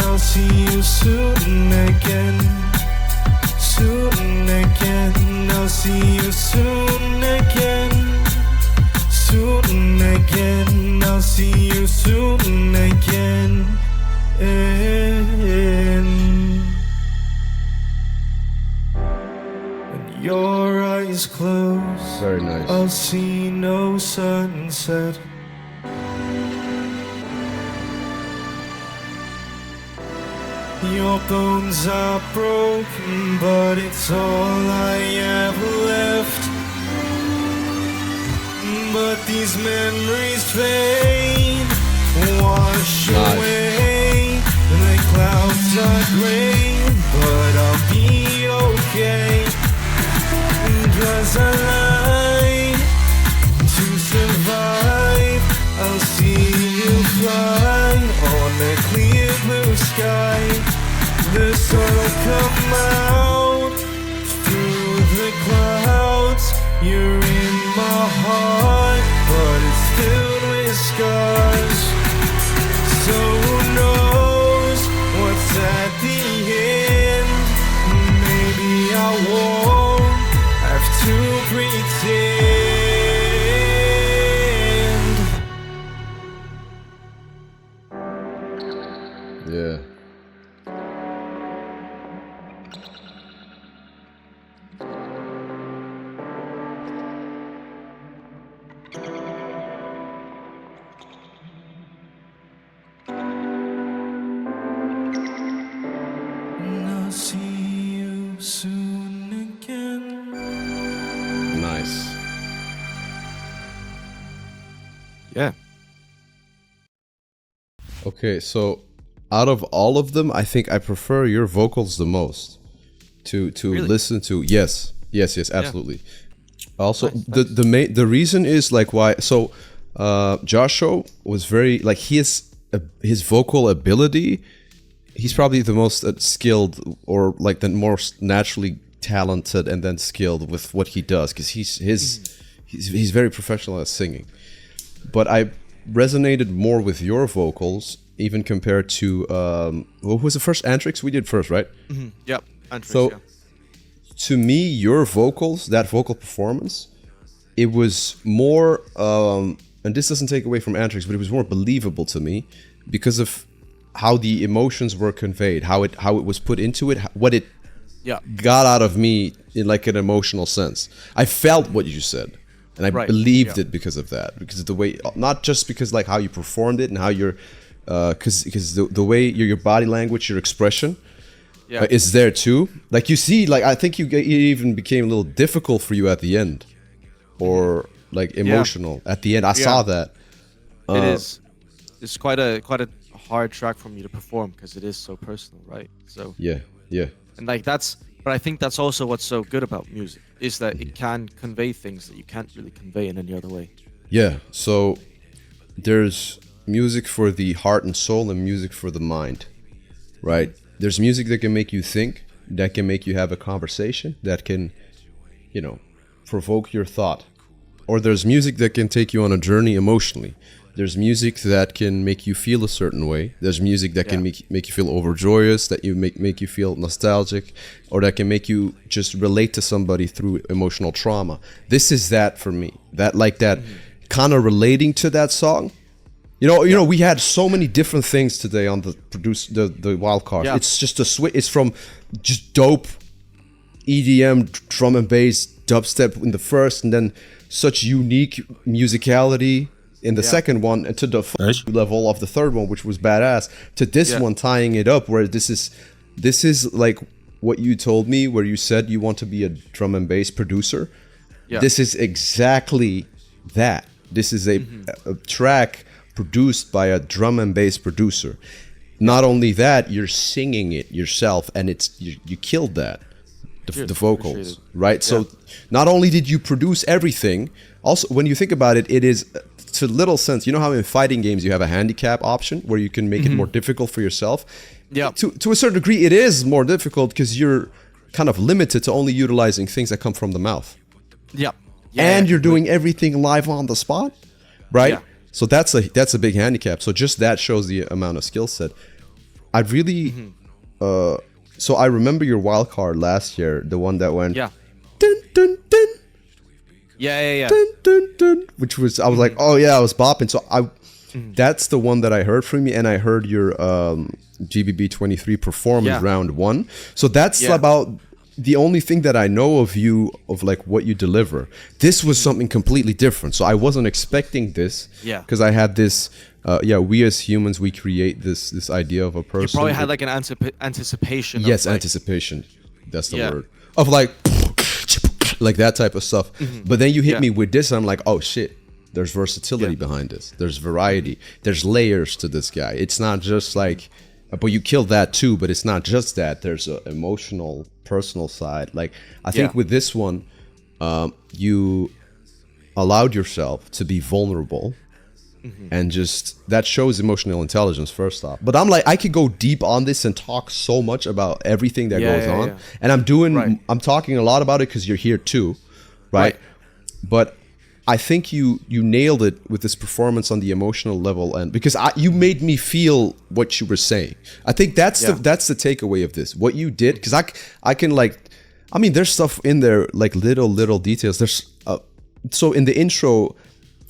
I'll see you soon again. Soon again. I'll see you soon again. Soon again. I'll see you soon again. When your eyes close, Very nice. I'll see no sunset. Your bones are broken, but it's all I have left. But these memories fade, wash away. The clouds are gray, but I'll be okay. 'Cause I lied to survive. I'll see you fly on a clear blue sky. The sun will come out through the clouds. You're in my heart, but it's filled with scars. So who knows what's at the end? Maybe I won't have to pretend. Yeah. I'll see you soon again. Nice. Yeah. Okay, so out of all of them, I think I prefer your vocals the most to Really? listen to. Yes, absolutely. Also, Nice. the reason is like why. So, Joshua was very like his vocal ability. He's probably the most skilled, or like the most naturally talented, and then skilled with what he does, because he's very professional at singing. But I resonated more with your vocals, even compared to what was the first Antrix we did first, right? Mm-hmm. Yep. Antrix, So, yeah. to me, your vocals, that vocal performance, it was more, and this doesn't take away from Antrix, but it was more believable to me because of how the emotions were conveyed, how it was put into it, what it Yeah. got out of me in like an emotional sense. I felt what you said, and I believed it because of that, because of the way, not just because like how you performed it and how you're, because the way your body language, your expression is there too. Like you see, like I think it even became a little difficult for you at the end, or like emotional at the end. I saw that. It is. It's quite a hard track for me to perform because it is so personal, right? So yeah. And like but I think that's also what's so good about music, is that it can convey things that you can't really convey in any other way. Yeah. So there's music for the heart and soul, and music for the mind, right? There's music that can make you think, that can make you have a conversation, that can, you know, provoke your thought. Or there's music that can take you on a journey emotionally. There's music that can make you feel a certain way. There's music that can make you feel overjoyous, that you make you feel nostalgic, or that can make you just relate to somebody through emotional trauma. This is that for me. That like that kind of relating to that song. You know, we had so many different things today on the Wildcard. Yeah. It's just a switch. It's from just dope EDM, drum and bass, dubstep in the first, and then such unique musicality in the second one, and to the level of the third one, which was badass, to this one, tying it up, where this is like what you told me, where you said you want to be a drum and bass producer. This is exactly that. This is a track produced by a drum and bass producer. Not only that, you're singing it yourself, and you killed that, the vocals, right? So not only did you produce everything, also when you think about it, it is to little sense. You know how in fighting games you have a handicap option where you can make it more difficult for yourself? Yeah. To a certain degree, it is more difficult because you're kind of limited to only utilizing things that come from the mouth. Yeah. And you're doing everything live on the spot, right? Yeah. So that's a big handicap. So just that shows the amount of skill set. I really, so I remember your wild card last year, the one that went, dun, dun, dun, dun, dun, dun, which was, I was like, oh yeah, I was bopping. So that's the one that I heard from you, and I heard your GBB 23 performance round 1. So that's about the only thing that I know of you, of like what you deliver. This was something completely different. So I wasn't expecting this. Yeah. Because I had this, we as humans, we create this idea of a person. You probably had like an anticipation. Yes, of, like, anticipation. That's the word. Of like that type of stuff. But then you hit me with this, and I'm like, oh shit. There's versatility behind this. There's variety. There's layers to this guy. It's not just like, but you killed that too, but it's not just that. There's an emotional, personal side. Like, I think with this one, you allowed yourself to be vulnerable, and just, that shows emotional intelligence first off. But I'm like, I could go deep on this and talk so much about everything that goes on. And I'm talking a lot about it because you're here too, right? But I think you nailed it with this performance on the emotional level, and because you made me feel what you were saying. I think that's the takeaway of this. What you did, because I can like, I mean, there's stuff in there like little details. There's so in the intro,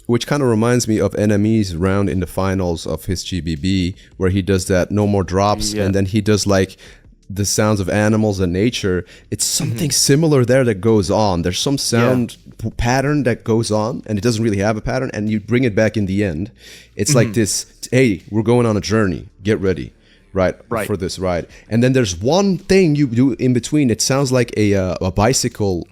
which kind of reminds me of NME's round in the finals of his GBB, where he does that no more drops, and then he does like the sounds of animals and nature. It's something similar there that goes on. There's some sound pattern that goes on, and it doesn't really have a pattern, and you bring it back in the end. It's like this, hey, we're going on a journey, get ready, right, for this ride. And then there's one thing you do in between. It sounds like a bicycle,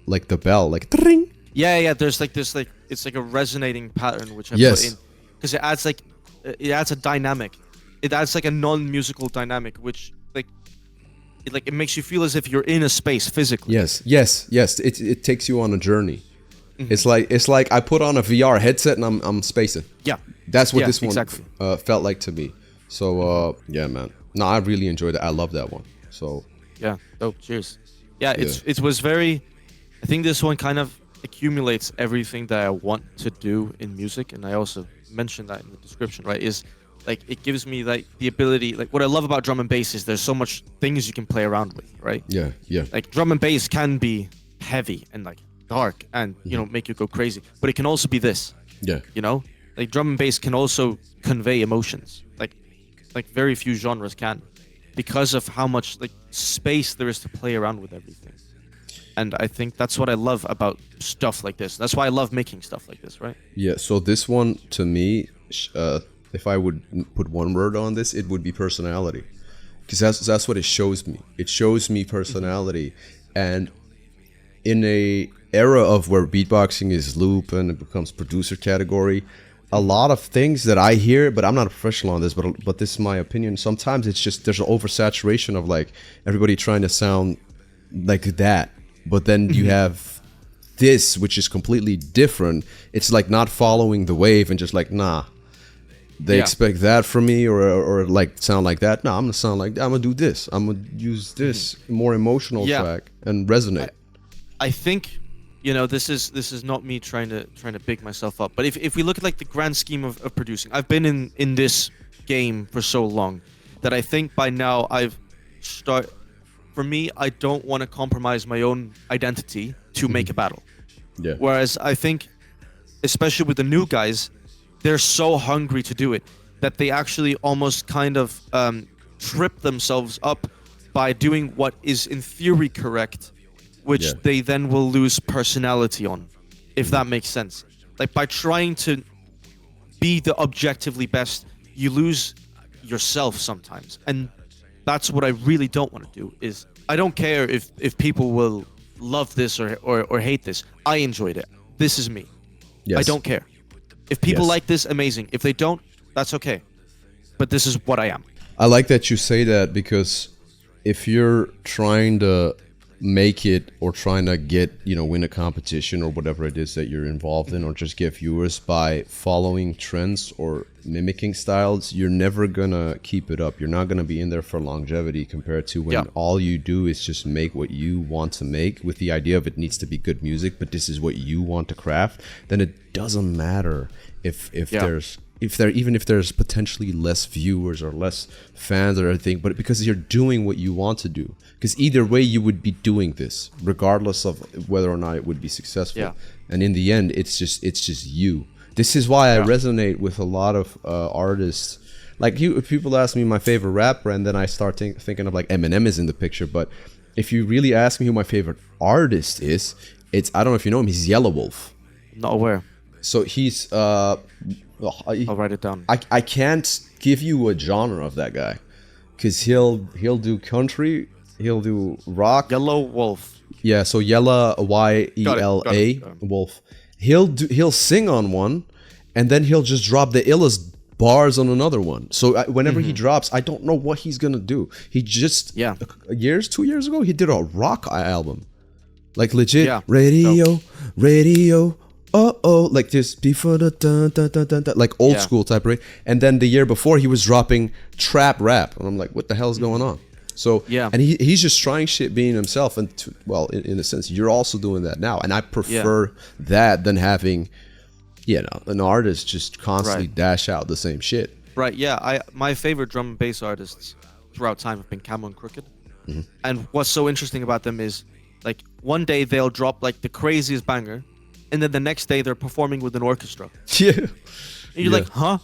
like the bell, like tring. There's like this, like, it's like a resonating pattern which I put in, because it adds a dynamic. It adds like a non-musical dynamic, which it makes you feel as if you're in a space physically. Yes. It takes you on a journey. It's like I put on a VR headset and I'm spacing. Yeah, that's what this one felt like to me. So yeah, man. No, I really enjoyed it. I love that one. So yeah, dope. Cheers. Yeah, it was very. I think this one kind of accumulates everything that I want to do in music, and I also mentioned that in the description. Right, is like it gives me like the ability. Like what I love about drum and bass is there's so much things you can play around with. Right. Yeah. Like drum and bass can be heavy and like dark and you know make you go crazy, but it can also be this. Yeah. You know, like drum and bass can also convey emotions. Like like very few genres can, because of how much like space there is to play around with everything. And I think that's what I love about stuff like this. That's why I love making stuff like this, right? Yeah, so this one, to me, if I would put one word on this, it would be personality. Because that's what it shows me. It shows me personality. And in a era of where beatboxing is loop and it becomes producer category, a lot of things that I hear, but I'm not a professional on this, but this is my opinion. Sometimes it's just, there's an oversaturation of like everybody trying to sound like that. But then you have this, which is completely different. It's like not following the wave and just like, nah, they expect that from me, or like sound like that. No, I'm gonna sound like that. I'm gonna do this. I'm gonna use this more emotional track and resonate. I think, you know, this is not me trying to big myself up. But if we look at like the grand scheme of producing, I've been in this game for so long that I think by now for me, I don't want to compromise my own identity to make a battle. Yeah. Whereas I think, especially with the new guys, they're so hungry to do it that they actually almost kind of trip themselves up by doing what is in theory correct, which they then will lose personality on, if that makes sense. Like by trying to be the objectively best, you lose yourself sometimes. And that's what I really don't want to do. Is I don't care if people will love this or hate this. I enjoyed it. This is me. Yes. I don't care. If people like this, amazing. If they don't, that's okay. But this is what I am. I like that you say that, because if you're trying to make it or trying to get, you know, win a competition or whatever it is that you're involved in, or just get viewers by following trends or mimicking styles, you're never gonna keep it up. You're not gonna be in there for longevity, compared to when all you do is just make what you want to make, with the idea of it needs to be good music, but this is what you want to craft. Then it doesn't matter if there's potentially less viewers or less fans or anything, but because you're doing what you want to do. Because either way, you would be doing this, regardless of whether or not it would be successful. Yeah. And in the end, it's just you. This is why I resonate with a lot of artists. Like if people ask me my favorite rapper, and then I start thinking of like Eminem is in the picture. But if you really ask me who my favorite artist is, it's, I don't know if you know him. He's Yellow Wolf. Not aware. So he's I'll write it down. I can't give you a genre of that guy, because he'll do country, he'll do rock. Yellow Wolf. Yeah, so Yella, Y-E-L-A, Wolf. He'll sing on one, and then he'll just drop the illest bars on another one. So whenever he drops, I don't know what he's gonna do. He just 2 years ago, he did a rock album, like legit radio. Like this before the dun, dun, dun, dun, dun, like old school type, right? And then the year before, he was dropping trap rap, and I'm like, what the hell is going on? So and he's just trying shit, being himself, and in a sense, you're also doing that now, and I prefer that than having, you know, an artist just constantly dash out the same shit. Right? Yeah. My favorite drum and bass artists throughout time have been Camo and Crooked, and what's so interesting about them is, like, one day they'll drop like the craziest banger, and then the next day they're performing with an orchestra. Yeah. And you're like, huh?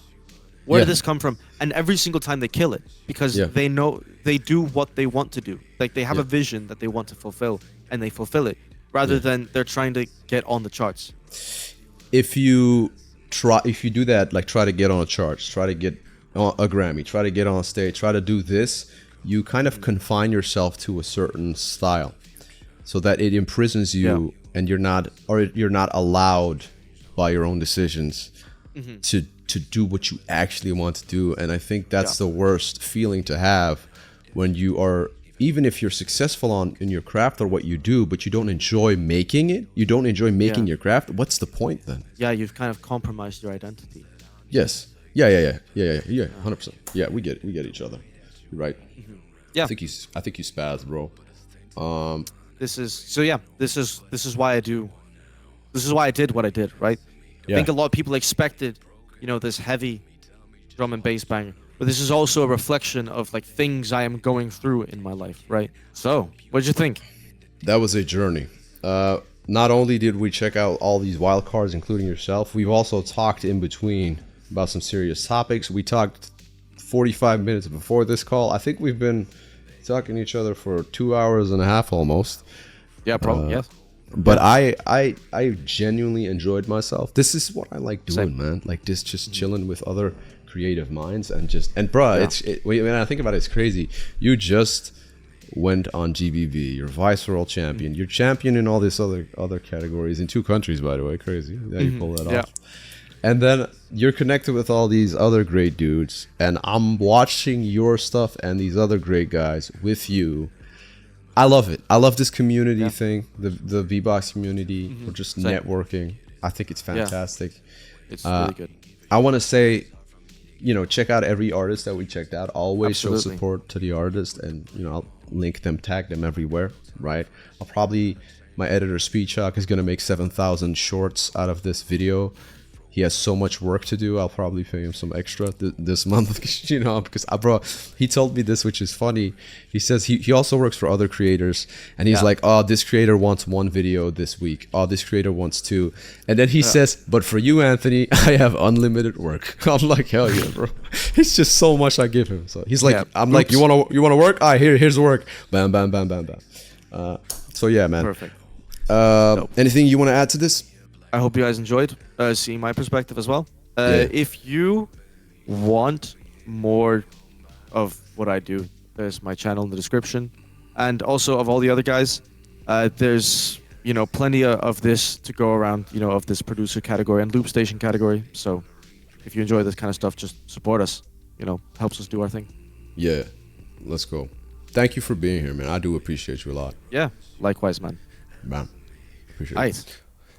Where did this come from? And every single time they kill it, because they know they do what they want to do. Like they have a vision that they want to fulfill, and they fulfill it, rather than they're trying to get on the charts. If you do that, like try to get on a charts, try to get on a Grammy, try to get on stage, try to do this, you kind of confine yourself to a certain style, so that it imprisons you. And you're not allowed by your own decisions to do what you actually want to do. And I think that's the worst feeling to have, when you are, even if you're successful in your craft or what you do, but you don't enjoy making it, you don't enjoy making your craft. What's the point then? Yeah, you've kind of compromised your identity. Yes. Yeah. 100%. Yeah, we get each other. You're right. Yeah. I think you spaz, bro. This is why I do. This is why I did what I did, right? I think a lot of people expected, you know, this heavy drum and bass banger, but this is also a reflection of like things I am going through in my life, right? So, what did you think? That was a journey. Not only did we check out all these wild cards, including yourself, we've also talked in between about some serious topics. We talked 45 minutes before this call. I think we've been talking to each other for 2 hours and a half almost. Yeah, probably. Yes. But I genuinely enjoyed myself. This is what I like doing, man. Like this, just chilling with other creative minds and bruh, when I think about it, it's crazy. You just went on GBB. You're vice world champion. You're champion in all these other categories in 2 countries, by the way. Crazy. Yeah, you pull that off. And then you're connected with all these other great dudes, and I'm watching your stuff and these other great guys with you. I love it. I love this community thing, the Beatbox community. We're just networking. I think it's fantastic. It's really good. I want to say, check out every artist that we checked out. Always show support to the artist, and I'll link them, tag them everywhere. Right? My editor Speechhawk is gonna make 7,000 shorts out of this video. He has so much work to do. I'll probably pay him some extra this month, because bro, he told me this, which is funny. He says he also works for other creators, and he's like, oh, this creator wants 1 video this week. Oh, this creator wants 2. And then he says, but for you, Anthony, I have unlimited work. I'm like, hell yeah, bro. It's just so much I give him. So he's like, I'm like, you wanna work? Ah, here's work. Bam, bam, bam, bam, bam. So yeah, man. Perfect. Anything you want to add to this? I hope you guys enjoyed seeing my perspective as well. If you want more of what I do, there's my channel in the description, and also of all the other guys. There's plenty of this to go around, of this producer category and loop station category. So if you enjoy this kind of stuff, just support us. Helps us do our thing. Yeah, let's go. Thank you for being here, man. I do appreciate you a lot. Yeah, likewise, man. Appreciate it.